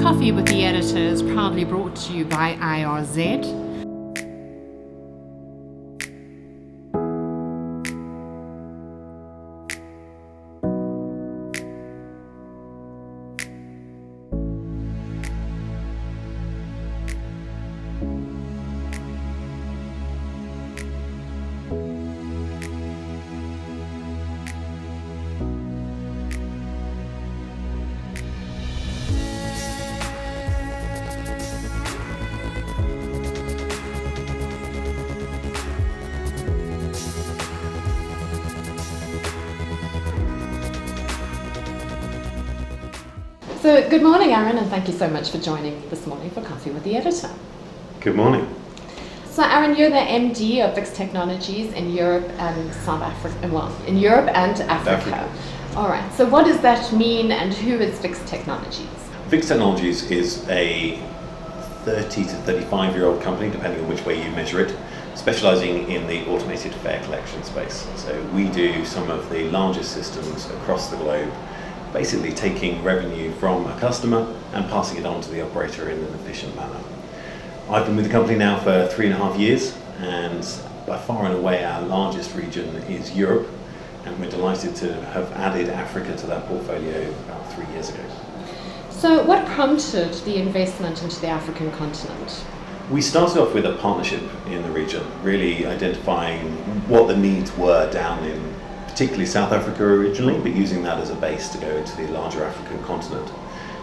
Coffee with the Editor is proudly brought to you by IRZ. So good morning, Aaron, and thank you so much for joining this morning for Coffee with the Editor. Good morning. So Aaron, you're the MD of Vix Technologies in Europe and South Africa, well, in Europe and Africa. All right, so what does that mean and who is Vix Technologies? Vix Technologies is a 30 to 35-year-old company, depending on which way you measure it, specialising in the automated fare collection space. So we do some of the largest systems across the globe, basically taking revenue from a customer and passing it on to the operator in an efficient manner. I've been with the company now for 3.5 years, and by far and away our largest region is Europe, and we're delighted to have added Africa to that portfolio about 3 years ago. So what prompted the investment into the African continent? We started off with a partnership in the region, really identifying what the needs were down in particularly South Africa originally, but using that as a base to go into the larger African continent.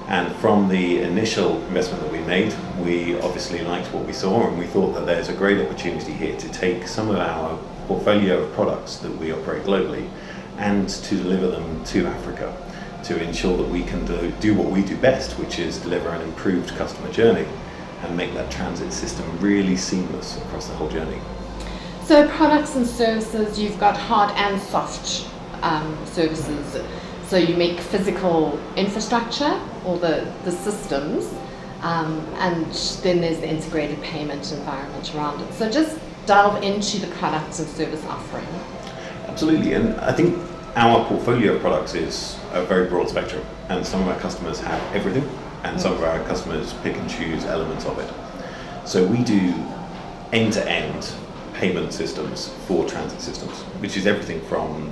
And from the initial investment that we made, we obviously liked what we saw, and we thought that there's a great opportunity here to take some of our portfolio of products that we operate globally and to deliver them to Africa, to ensure that we can do what we do best, which is deliver an improved customer journey and make that transit system really seamless across the whole journey. So products and services, you've got hard and soft services. So you make physical infrastructure, or the systems, and then there's the integrated payment environment around it. So just delve into the products and service offering. Absolutely, and I think our portfolio of products is a very broad spectrum, and some of our customers have everything, and some of our customers pick and choose elements of it. So we do end-to-end payment systems for transit systems, which is everything from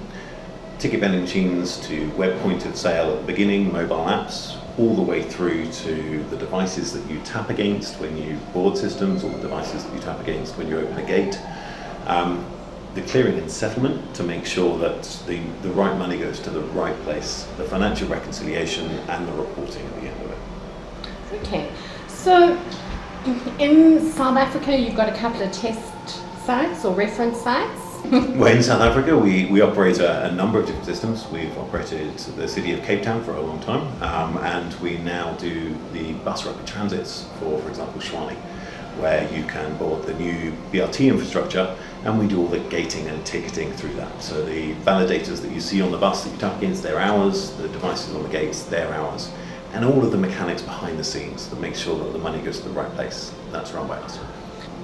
ticket vending machines to web point of sale at the beginning, mobile apps, all the way through to the devices that you tap against when you board systems, or the devices that you tap against when you open a gate. The clearing and settlement to make sure that the right money goes to the right place, the financial reconciliation and the reporting at the end of it. Okay, so in South Africa you've got a couple of test sites or reference sites? Well, in South Africa, we operate a number of different systems. We've operated the city of Cape Town for a long time, and we now do the bus rapid transits for example, Tshwane, where you can board the new BRT infrastructure, and we do all the gating and ticketing through that. So the validators that you see on the bus that you tap against, they're ours, the devices on the gates, they're ours, and all of the mechanics behind the scenes that make sure that the money goes to the right place, that's run by us.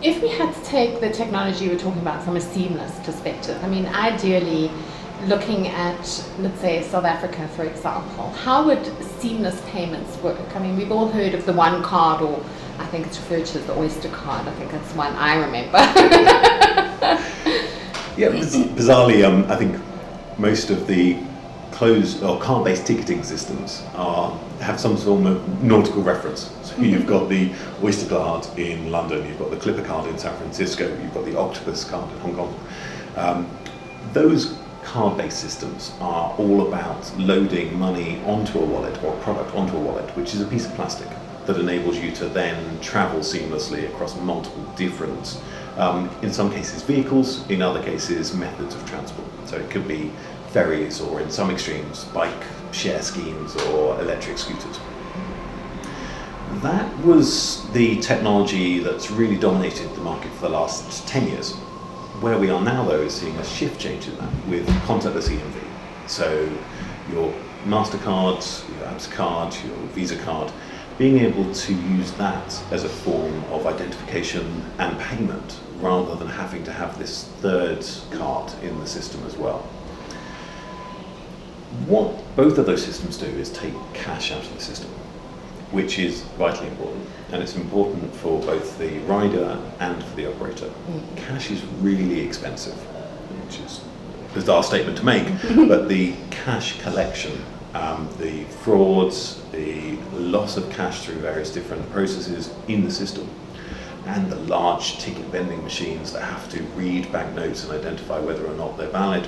If we had to take the technology we're talking about from a seamless perspective, I mean, ideally, looking at, let's say, South Africa, for example, how would seamless payments work? I mean, we've all heard of the one card, or I think it's referred to as the Oyster card. I think that's one I remember. Yeah, bizarrely, I think most of the closed or card-based ticketing systems have some sort of nautical reference. So you've got the Oyster card in London, you've got the Clipper card in San Francisco, you've got the Octopus card in Hong Kong. Those card-based systems are all about loading money onto a wallet, or a product onto a wallet, which is a piece of plastic that enables you to then travel seamlessly across multiple different, in some cases vehicles, in other cases methods of transport. So it could be ferries, or in some extremes, bike share schemes or electric scooters. That was the technology that's really dominated the market for the last 10 years. Where we are now, though, is seeing a shift change in that with contactless EMV. So your MasterCard, your Abs card, your Visa card, being able to use that as a form of identification and payment rather than having to have this third card in the system as well. What both of those systems do is take cash out of the system. which is vitally important. And it's important for both the rider and for the operator. Cash is really expensive, which is a bizarre statement to make, but the cash collection, the frauds, the loss of cash through various different processes in the system, and the large ticket vending machines that have to read banknotes and identify whether or not they're valid,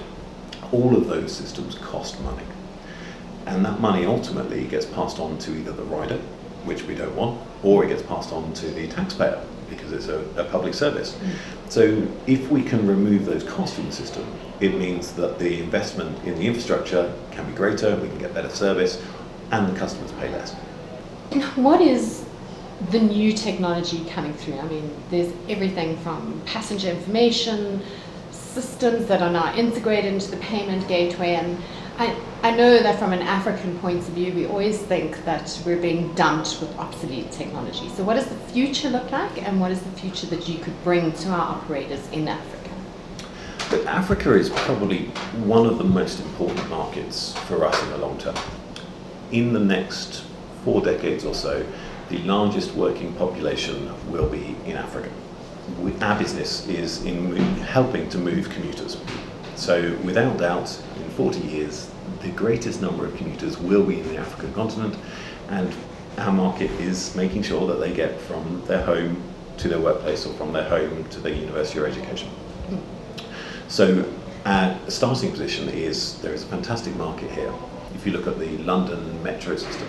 all of those systems cost money. And that money ultimately gets passed on to either the rider, which we don't want, or it gets passed on to the taxpayer because it's a public service. So if we can remove those costs from the system, it means that the investment in the infrastructure can be greater, we can get better service, and the customers pay less. What is the new technology coming through? I mean, there's everything from passenger information systems that are now integrated into the payment gateway, and I know that from an African point of view, we always think that we're being dumped with obsolete technology. So what does the future look like, and what is the future that you could bring to our operators in Africa? But Africa is probably one of the most important markets for us in the long term. In the next 4 decades or so, the largest working population will be in Africa. Our business is in helping to move commuters. So without doubt, in 40 years, the greatest number of commuters will be in the African continent, and our market is making sure that they get from their home to their workplace or from their home to their university or education. So our starting position is there is a fantastic market here. If you look at the London metro system,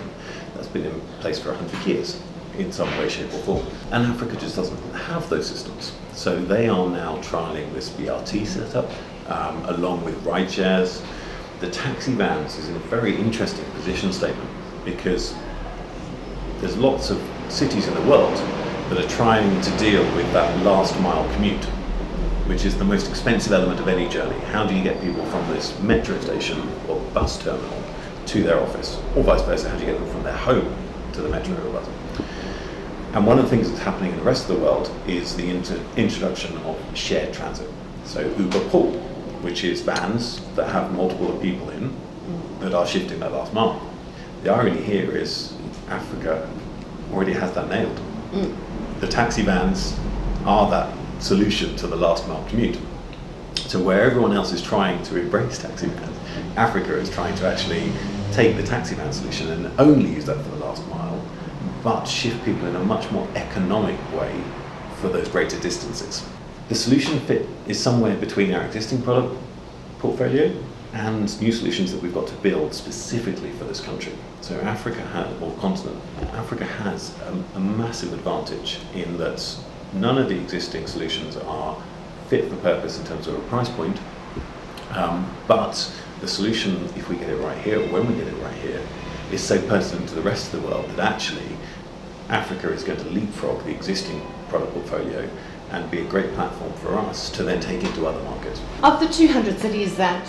that's been in place for 100 years in some way, shape or form. And Africa just doesn't have those systems. So they are now trialling this BRT setup, along with ride shares. The taxi vans is in a very interesting position statement because there's lots of cities in the world that are trying to deal with that last mile commute, which is the most expensive element of any journey. How do you get people from this metro station or bus terminal to their office, or vice versa? How do you get them from their home to the metro or bus? And one of the things that's happening in the rest of the world is the introduction of shared transit. So Uber Pool, which is vans that have multiple people in that are shifting that last mile. The irony here is Africa already has that nailed. The taxi vans are that solution to the last mile commute. So where everyone else is trying to embrace taxi vans, Africa is trying to actually take the taxi van solution and only use that for the last mile, but shift people in a much more economic way for those greater distances. The solution fit is somewhere between our existing product portfolio and new solutions that we've got to build specifically for this country. So Africa has a massive advantage in that none of the existing solutions are fit for purpose in terms of a price point, but the solution, if we get it right here, or when we get it right here, is so pertinent to the rest of the world that actually Africa is going to leapfrog the existing product portfolio and be a great platform for us to then take into other markets. Of the 200 cities that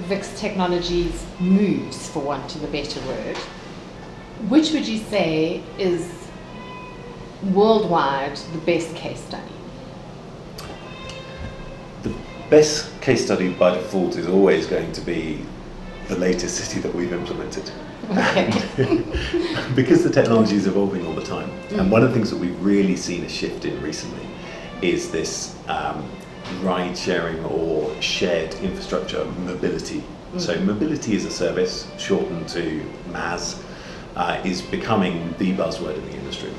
Vix Technologies moves, for want of a better word, which would you say is worldwide the best case study? The best case study by default is always going to be the latest city that we've implemented. Okay. Because the technology is evolving all the time. And one of the things that we've really seen a shift in recently is this ride sharing or shared infrastructure mobility. So mobility as a service, shortened to MaaS, is becoming the buzzword in the industry.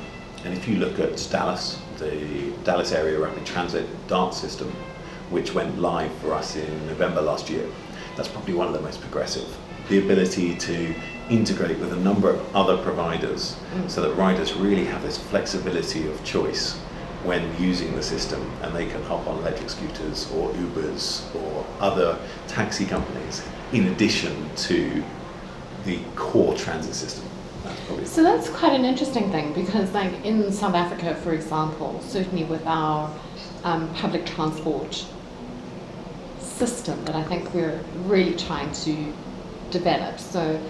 And if you look at Dallas, the Dallas Area Rapid Transit DART system, which went live for us in November last year, that's probably one of the most progressive. The ability to integrate with a number of other providers so that riders really have this flexibility of choice when using the system, and they can hop on electric scooters or Ubers or other taxi companies in addition to the core transit system. So that's quite an interesting thing, because like in South Africa, for example, certainly with our public transport system that I think we're really trying to develop. So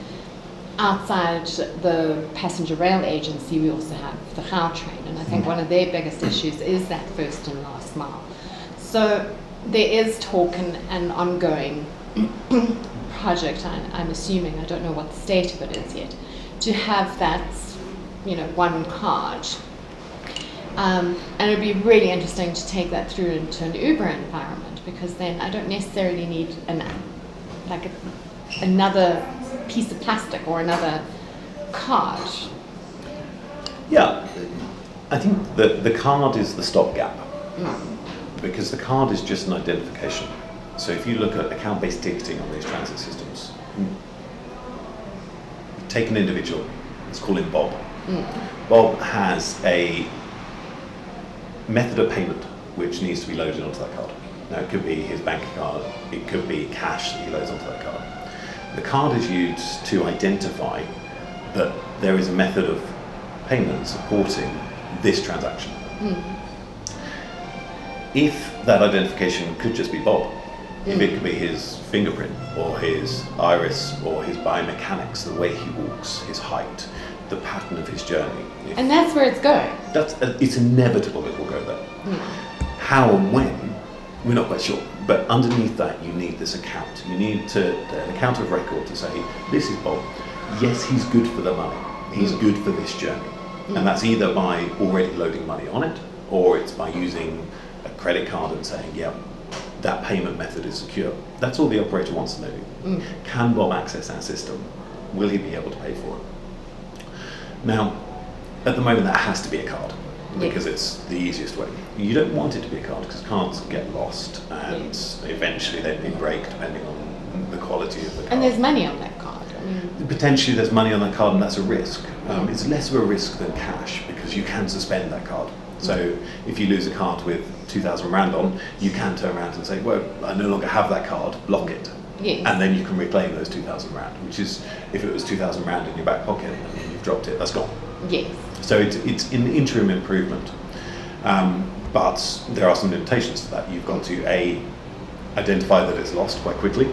outside the passenger rail agency, we also have the Gautrain, and I think one of their biggest issues is that first and last mile. So there is talk and ongoing project, I'm assuming, I don't know what the state of it is yet, to have that one card. And it'd be really interesting to take that through into an Uber environment, because then I don't necessarily need another piece of plastic or another card. Yeah, I think the card is the stopgap, because the card is just an identification. So if you look at account-based ticketing on these transit systems, take an individual, let's call him Bob. Bob has a method of payment which needs to be loaded onto that card. Now it could be his bank card, it could be cash that he loads onto that card. The card is used to identify that there is a method of payment supporting this transaction. If that identification could just be Bob, if it could be his fingerprint or his iris or his biomechanics, the way he walks, his height, the pattern of his journey. And that's where it's going. It's inevitable it will go there. How and when, we're not quite sure. But underneath that, you need this account. You need an account of record to say, this is Bob. Yes, he's good for the money. He's good for this journey. And that's either by already loading money on it, or it's by using a credit card and saying, yeah, that payment method is secure. That's all the operator wants to know. Can Bob access our system? Will he be able to pay for it? Now, at the moment, that has to be a card, because it's the easiest way. You don't want it to be a card, because cards get lost, and eventually they break depending on the quality of the card. And there's money on that card. Potentially there's money on that card, and that's a risk. It's less of a risk than cash, because you can suspend that card. So if you lose a card with 2,000 rand on, you can turn around and say, well, I no longer have that card, block it. And then you can reclaim those 2,000 rand, which is, if it was 2,000 rand in your back pocket and you've dropped it, that's gone. So it's an interim improvement. But there are some limitations to that. You've got to identify that it's lost quite quickly.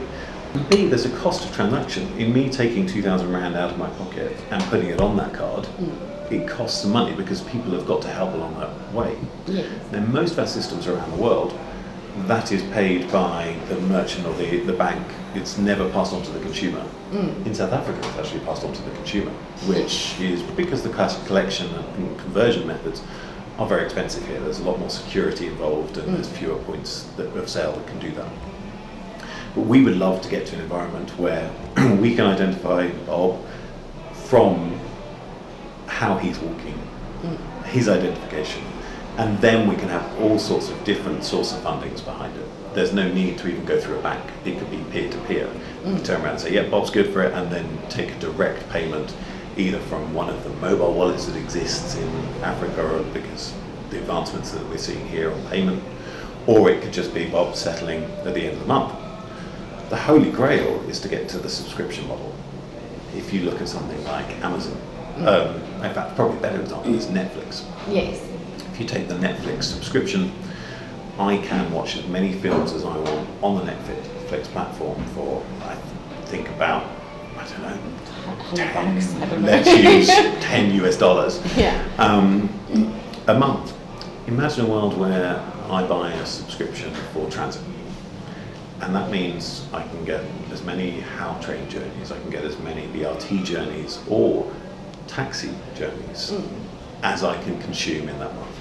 B, there's a cost of transaction. In me taking 2,000 rand out of my pocket and putting it on that card, it costs some money, because people have got to help along that way. Now, most of our systems around the world, that is paid by the merchant or the bank. It's never passed on to the consumer. In South Africa, it's actually passed on to the consumer, which is because the cash collection and conversion methods are very expensive here. There's a lot more security involved, and there's fewer points of sale that can do that. But we would love to get to an environment where we can identify Bob from how he's walking, his identification, and then we can have all sorts of different source of fundings behind it. There's no need to even go through a bank. It could be peer-to-peer. You can turn around and say, yeah, Bob's good for it, and then take a direct payment either from one of the mobile wallets that exists in Africa, or because the advancements that we're seeing here on payment, or it could just be Bob settling at the end of the month. The holy grail is to get to the subscription model. If you look at something like Amazon, in fact, probably a better example is Netflix. If you take the Netflix subscription, I can watch as many films as I want on the Netflix platform for, I think, about, I don't know, let's use $10 a month. Imagine a world where I buy a subscription for transit. And that means I can get as many HOW train journeys, I can get as many BRT journeys or taxi journeys as I can consume in that month.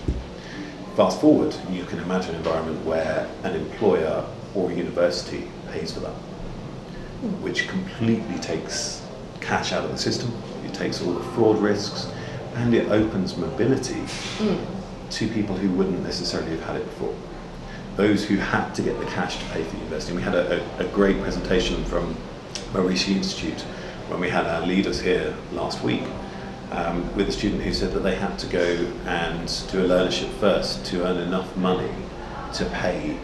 Fast forward, you can imagine an environment where an employer or a university pays for that, which completely takes cash out of the system, it takes all the fraud risks, and it opens mobility to people who wouldn't necessarily have had it before. Those who had to get the cash to pay for university. We had a great presentation from Maurice Institute when we had our leaders here last week with a student who said that they had to go and do a learnership first to earn enough money to pay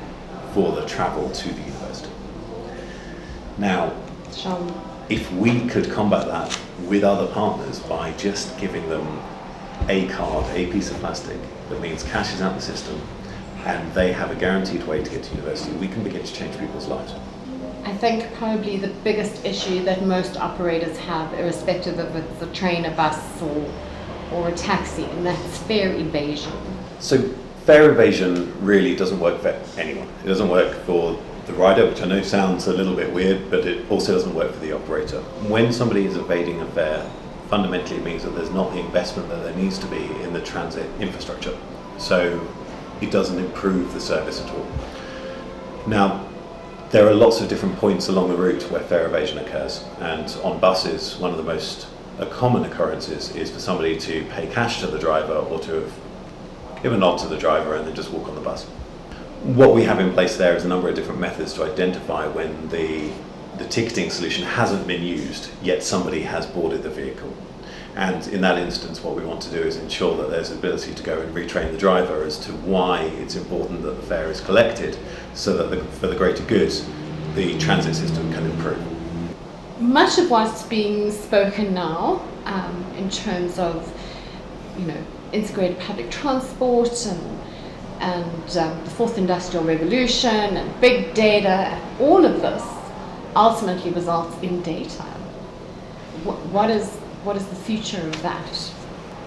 for the travel to the university. Now, if we could combat that with other partners by just giving them a card, a piece of plastic, that means cash is out of the system, and they have a guaranteed way to get to university, we can begin to change people's lives. I think probably the biggest issue that most operators have, irrespective of if it's a train, a bus, or a taxi, and that's fare evasion. So fare evasion really doesn't work for anyone. It doesn't work for the rider, which I know sounds a little bit weird, but it also doesn't work for the operator. When somebody is evading a fare fundamentally it means that there's not the investment that there needs to be in the transit infrastructure. So it doesn't improve the service at all. Now, there are lots of different points along the route where fare evasion occurs, and on buses, one of the most common occurrences is for somebody to pay cash to the driver or to have give a nod to the driver and then just walk on the bus. What we have in place there is a number of different methods to identify when the ticketing solution hasn't been used, yet somebody has boarded the vehicle. And in that instance, what we want to do is ensure that there's ability to go and retrain the driver as to why it's important that the fare is collected, so that for the greater good, the transit system can improve. Much of what's being spoken now, in terms of, integrated public transport and the fourth industrial revolution and big data, and all of this ultimately results in data. What is the future of that?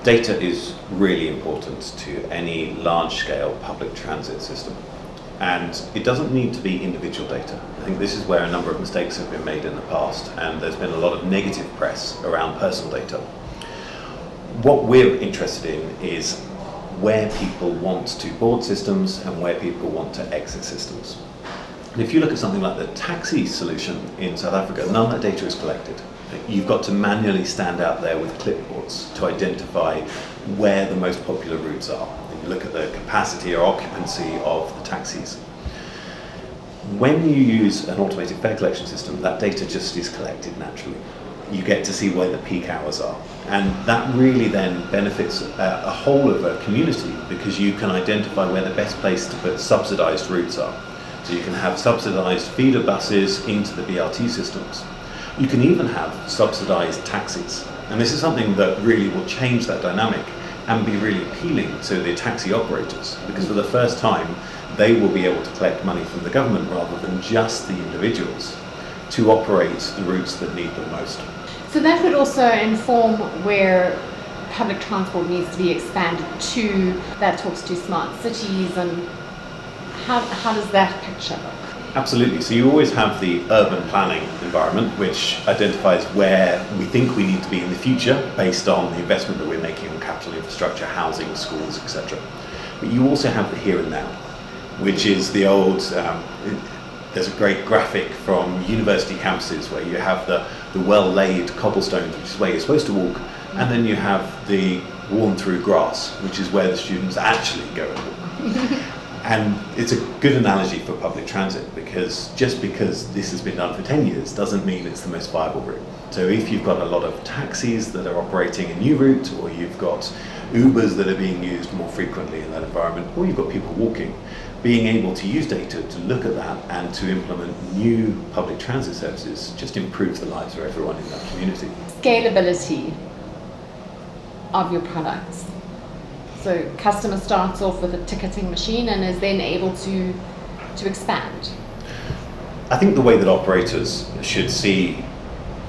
Data is really important to any large-scale public transit system. And it doesn't need to be individual data. I think this is where a number of mistakes have been made in the past, and there's been a lot of negative press around personal data. What we're interested in is where people want to board systems and where people want to exit systems. And if you look at something like the taxi solution in South Africa, none of that data is collected. You've got to manually stand out there with clipboards to identify where the most popular routes are. And you look at the capacity or occupancy of the taxis. When you use an automated fare collection system, that data just is collected naturally. You get to see where the peak hours are. And that really then benefits a whole of a community, because you can identify where the best place to put subsidised routes are. So you can have subsidised feeder buses into the BRT systems. You can even have subsidised taxis. And this is something that really will change that dynamic and be really appealing to the taxi operators, because for the first time, they will be able to collect money from the government rather than just the individuals to operate the routes that need them most. So that would also inform where public transport needs to be expanded to. That talks to smart cities, and how does that picture look? Absolutely. So you always have the urban planning environment, which identifies where we think we need to be in the future based on the investment that we're making on capital infrastructure, housing, schools, etc. But you also have the here and now, which is the old, there's a great graphic from university campuses where you have the well-laid cobblestones, which is where you're supposed to walk, and then you have the worn-through grass, which is where the students actually go and walk. And it's a good analogy for public transit, because just because this has been done for 10 years doesn't mean it's the most viable route. So if you've got a lot of taxis that are operating a new route, or you've got Ubers that are being used more frequently in that environment, or you've got people walking, being able to use data to look at that and to implement new public transit services just improves the lives of everyone in that community. Scalability of your products. So customer starts off with a ticketing machine and is then able to expand. I think the way that operators should see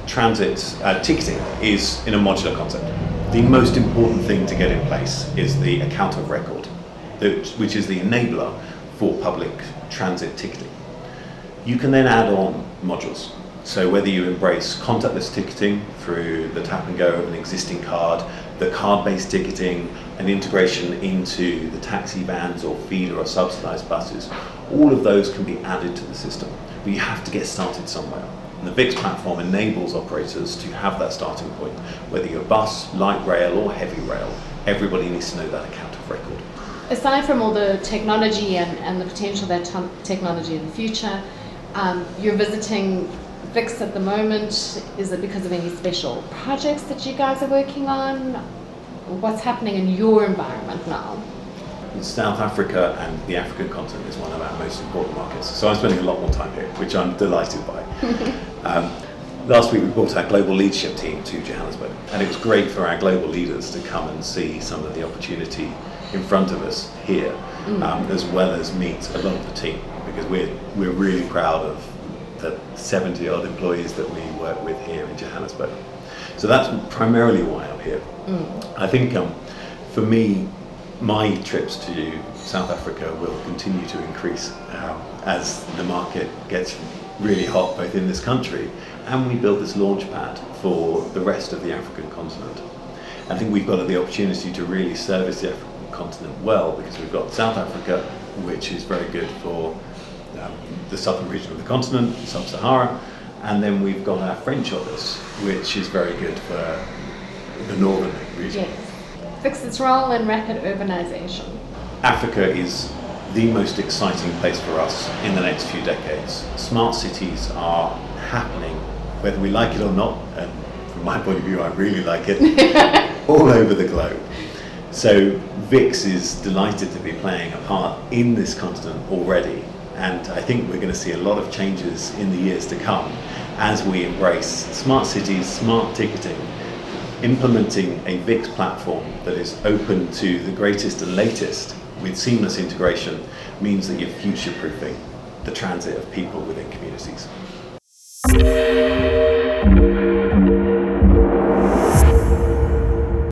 transit ticketing is in a modular concept. The most important thing to get in place is the account of record, which is the enabler for public transit ticketing. You can then add on modules. So whether you embrace contactless ticketing through the tap and go of an existing card, the card-based ticketing, and integration into the taxi vans or feeder or subsidised buses, all of those can be added to the system. But you have to get started somewhere. And the Vix platform enables operators to have that starting point. Whether you're bus, light rail or heavy rail, everybody needs to know that account of record. Aside from all the technology and the potential of that technology in the future, you're visiting Vix at the moment. Is it because of any special projects that you guys are working on? What's happening in your environment now? South Africa and the African continent is one of our most important markets. So I'm spending a lot more time here, which I'm delighted by. Last week we brought our global leadership team to Johannesburg, and it was great for our global leaders to come and see some of the opportunity in front of us here, as well as meet a lot of the team, because we're really proud of the 70 odd employees that we work with here in Johannesburg. So that's primarily why I'm here. I think for me, my trips to South Africa will continue to increase as the market gets really hot both in this country, and we built this launch pad for the rest of the African continent. I think we've got the opportunity to really service the African continent well, because we've got South Africa, which is very good for the southern region of the continent, Sub-Sahara, and then we've got our French office, which is very good for the northern region. Yes. Vix's role in rapid urbanisation. Africa is the most exciting place for us in the next few decades. Smart cities are happening, whether we like it or not, and from my point of view, I really like it, all over the globe. So Vix is delighted to be playing a part in this continent already, and I think we're going to see a lot of changes in the years to come as we embrace smart cities, smart ticketing, implementing a Vix platform that is open to the greatest and latest with seamless integration means that you're future-proofing the transit of people within communities.